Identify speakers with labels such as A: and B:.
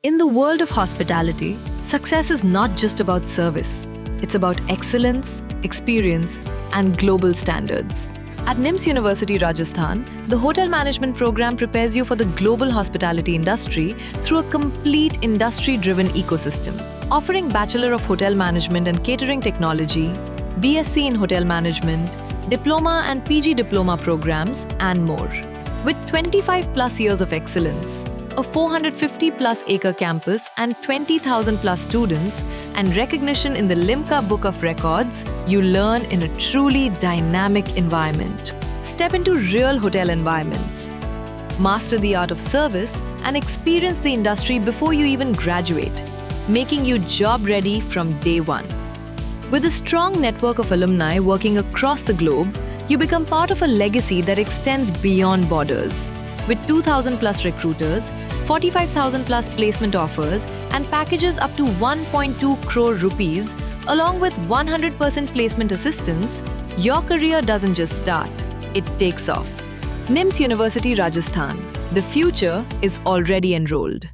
A: In the world of hospitality, success is not just about service. It's about excellence, experience, and global standards. At NIMS University, Rajasthan, the hotel management program prepares you for the global hospitality industry through a complete industry-driven ecosystem, offering Bachelor of Hotel Management and Catering Technology, BSc in Hotel Management, Diploma and PG Diploma programs, and more. With 25 plus years of excellence, a 450 plus acre campus and 20,000 plus students, and recognition in the Limca Book of Records, you learn in a truly dynamic environment. Step into real hotel environments. Master the art of service and experience the industry before you even graduate, making you job ready from day one. With a strong network of alumni working across the globe, you become part of a legacy that extends beyond borders. With 2,000 plus recruiters, 45,000 plus placement offers, and packages up to 1.2 crore rupees, along with 100% placement assistance, your career doesn't just start, it takes off. NIMS University, Rajasthan. The future is already enrolled.